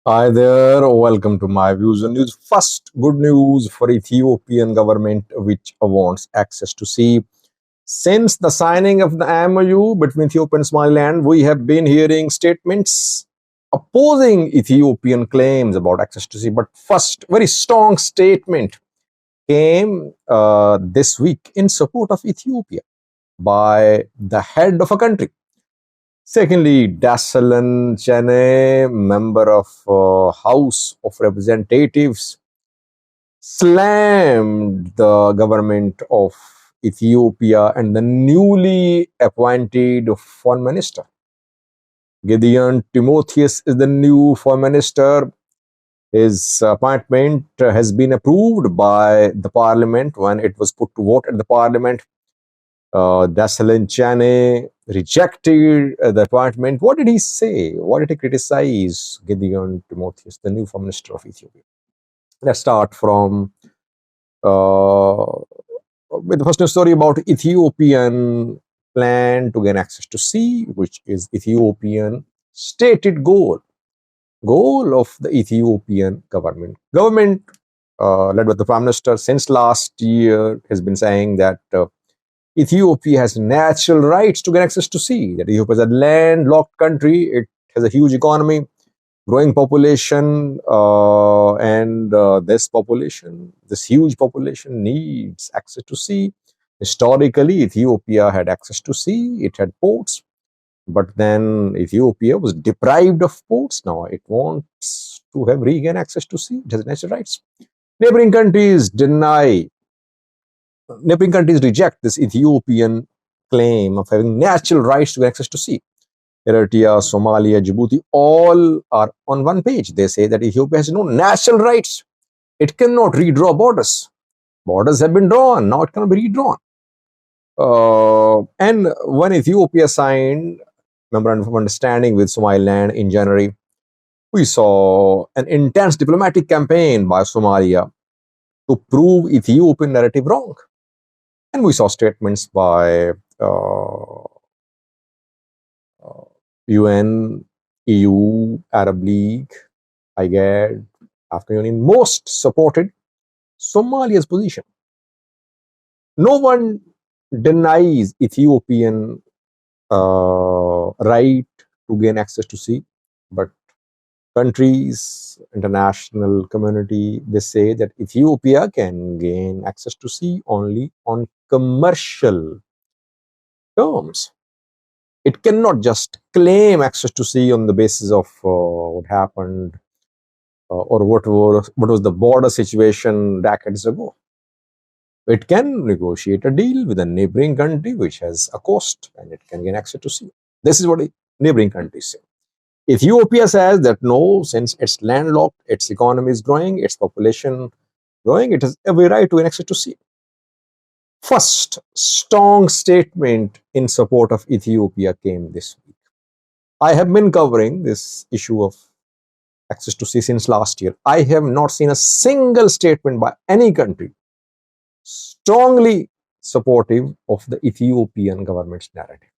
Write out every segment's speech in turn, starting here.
Hi there, welcome to my views on news. First, good news for Ethiopian government which wants access to sea. Since the signing of the MOU between Ethiopia and Somaliland, we have been hearing statements opposing Ethiopian claims about access to sea. But first, very strong statement came this week in support of Ethiopia by the head of a country. Secondly, Dasalan Chane, member of House of Representatives, slammed the government of Ethiopia and the newly appointed foreign minister. Gideon Timotheus is the new foreign minister. His appointment has been approved by the parliament when it was put to vote at the parliament. Dasalan Chane rejected the appointment. What did he say? What did he criticize Gideon Timotheus, the new foreign minister of Ethiopia? Let's start from with the first news story about Ethiopian plan to gain access to sea, which is Ethiopian stated goal of the Ethiopian government. Government led by the prime minister since last year has been saying that Ethiopia has natural rights to get access to sea. That Ethiopia is a landlocked country. It has a huge economy, growing population, and this huge population needs access to sea. Historically, Ethiopia had access to sea. It had ports, but then Ethiopia was deprived of ports. Now it wants to have regain access to sea. It has natural rights. Neighboring countries reject this Ethiopian claim of having natural rights to access to sea. Eritrea, Somalia, Djibouti, all are on one page. They say that Ethiopia has no natural rights. It cannot redraw borders. Borders have been drawn. Now it cannot be redrawn. And when Ethiopia signed Memorandum of Understanding with Somaliland in January, we saw an intense diplomatic campaign by Somalia to prove Ethiopian narrative wrong. And we saw statements by UN, EU, Arab League, IGAD, African Union, most supported Somalia's position. No one denies Ethiopian right to gain access to sea, but countries, international community, they say that Ethiopia can gain access to sea only on commercial terms. It cannot just claim access to sea on the basis of what happened or what was the border situation decades ago. It can negotiate a deal with a neighboring country which has a coast and it can gain access to sea. This is what neighboring countries say. Ethiopia says that no, since it's landlocked, its economy is growing, its population growing, it has every right to gain access to sea. First strong statement in support of Ethiopia came this week. I have been covering this issue of access to sea since last year. I have not seen a single statement by any country strongly supportive of the Ethiopian government's narrative.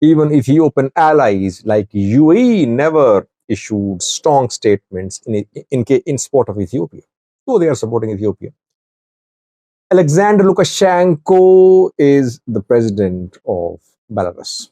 Even Ethiopian allies like UAE never issued strong statements in support of Ethiopia, though they are supporting Ethiopia. Alexander Lukashenko is the president of Belarus.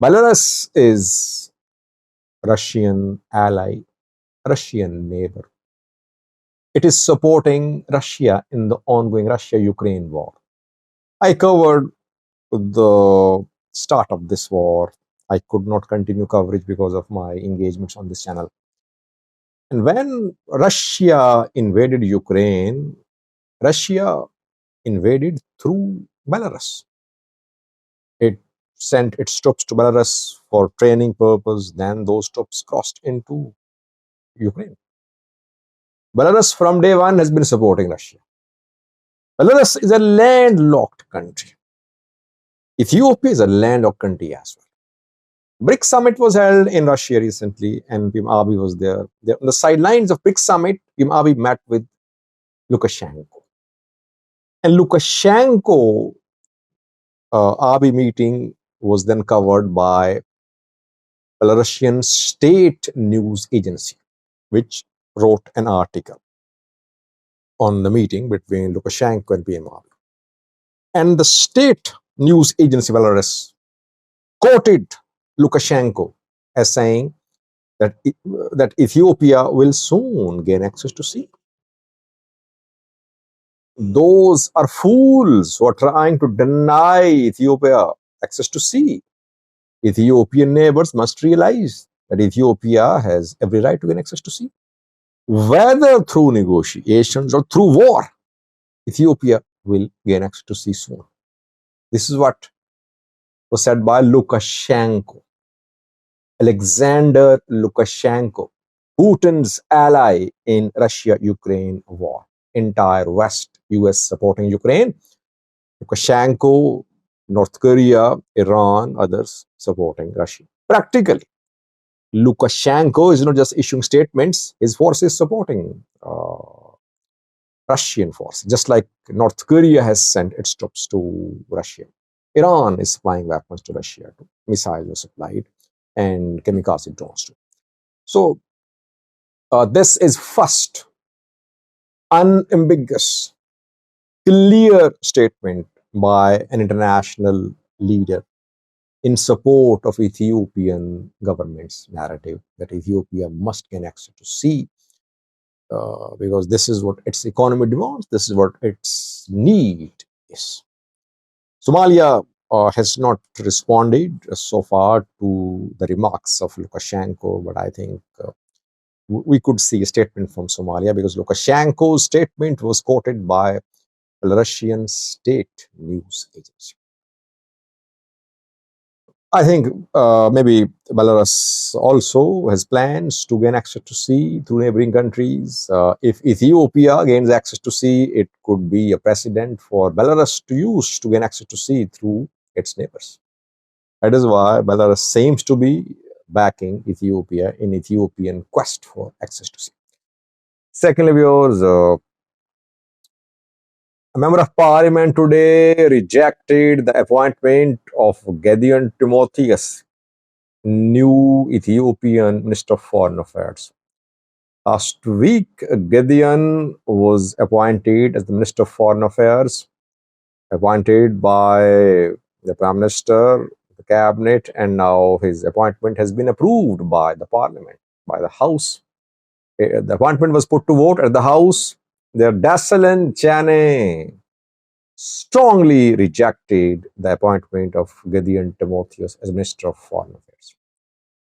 Belarus is Russian ally, Russian neighbor. It is supporting Russia in the ongoing Russia-Ukraine war. I covered the start of this war. I could not continue coverage because of my engagements on this channel. And when Russia invaded Ukraine, Russia invaded through Belarus. It sent its troops to Belarus for training purpose. Then those troops crossed into Ukraine. Belarus from day one has been supporting Russia. Belarus is a landlocked country. Ethiopia is a landlocked country as well. BRICS summit was held in Russia recently, and Pim Abiy was there. On the sidelines of BRICS summit, Pim Abiy met with Lukashenko. And Lukashenko Abiy meeting was then covered by Belarusian state news agency, which wrote an article on the meeting between Lukashenko and PMR. And the state news agency Belarus quoted Lukashenko as saying that Ethiopia will soon gain access to sea. Those are fools who are trying to deny Ethiopia access to sea. Ethiopian neighbors must realize that Ethiopia has every right to gain access to sea. Whether through negotiations or through war, Ethiopia will gain access to sea soon. This is what was said by Lukashenko. Alexander Lukashenko, Putin's ally in Russia-Ukraine war. Entire West, US supporting Ukraine. Lukashenko, North Korea, Iran, others supporting Russia. Practically, Lukashenko is not just issuing statements, his force is supporting Russian force, just like North Korea has sent its troops to Russia. Iran is supplying weapons to Russia too. Missiles were supplied and kamikaze drones too. So this is first unambiguous, clear statement by an international leader in support of Ethiopian government's narrative that Ethiopia must gain access to sea because this is what its economy demands, this is what its need is. Somalia has not responded so far to the remarks of Lukashenko, but I think we could see a statement from Somalia because Lukashenko's statement was quoted by Belarusian state news agency. I think maybe Belarus also has plans to gain access to sea through neighboring countries. If Ethiopia gains access to sea, it could be a precedent for Belarus to use to gain access to sea through its neighbors. That is why Belarus seems to be backing Ethiopia in Ethiopian quest for access to sea. Secondly, viewers, a member of parliament today rejected the appointment of Gideon Timotheus, new Ethiopian Minister of Foreign Affairs. Last week, Gideon was appointed as the Minister of Foreign Affairs, appointed by the Prime Minister, the Cabinet, and now his appointment has been approved by the Parliament, by the House. The appointment was put to vote at the House. Their Dassalen Chane strongly rejected the appointment of Gideon Timotheus as Minister of Foreign Affairs.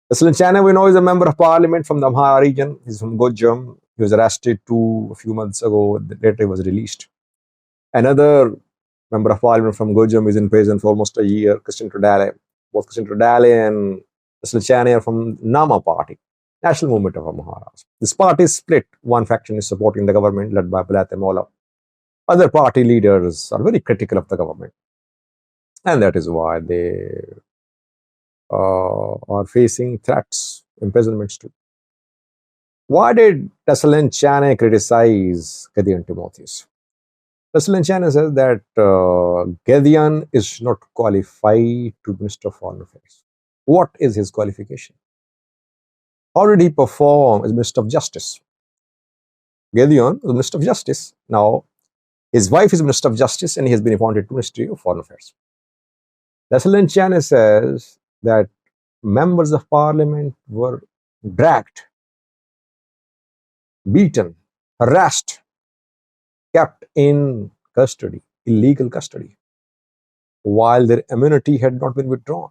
Dassalen Chane, we know, is a member of parliament from the Amhara region. He's from Gojam. He was arrested a few months ago. Later, he was released. Another member of parliament from Gojam is in prison for almost a year, Christian Trodale. Both Christian Trodale and Dassalen Chane are from Nama Party, National Movement of Amhara. This party is split. One faction is supporting the government led by Balate Mola. Other party leaders are very critical of the government. And that is why they are facing threats, imprisonments too. Why did Dassalen Chane criticize Gideon Timotheus? Dassalen Chane says that Gideon is not qualified to be Minister of Foreign Affairs. What is his qualification? How did he perform as Minister of Justice? Gideon was Minister of Justice. Now, his wife is Minister of Justice and he has been appointed to Ministry of Foreign Affairs. Dassalen Chane says that members of parliament were dragged, beaten, harassed, kept in custody, illegal custody, while their immunity had not been withdrawn.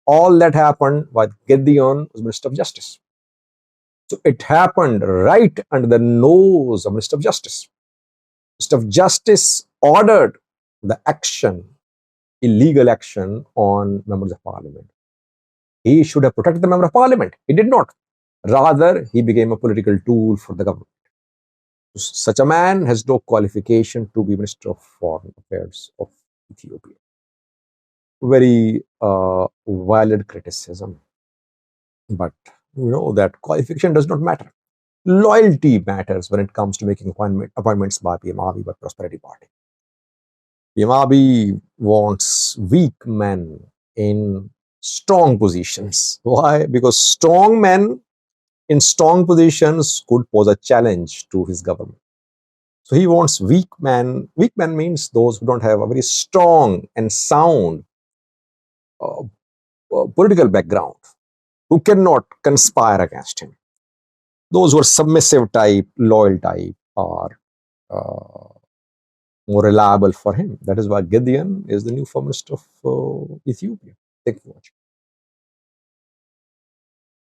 All that happened while Gideon was Minister of Justice. So it happened right under the nose of Minister of Justice. Minister of Justice ordered the action, illegal action on members of parliament. He should have protected the member of parliament. He did not. Rather, he became a political tool for the government. Such a man has no qualification to be Minister of Foreign Affairs of Ethiopia. Very violent criticism. But you know that qualification does not matter. Loyalty matters when it comes to making appointments by PM Abiy, by Prosperity Party. PM Abiy wants weak men in strong positions. Why? Because strong men in strong positions could pose a challenge to his government. So he wants weak men. Weak men means those who don't have a very strong and sound uh, political background, who cannot conspire against him. Those who are submissive type, loyal type, are more reliable for him. That is why Gideon is the new foreign minister of Ethiopia. Thank you for watching.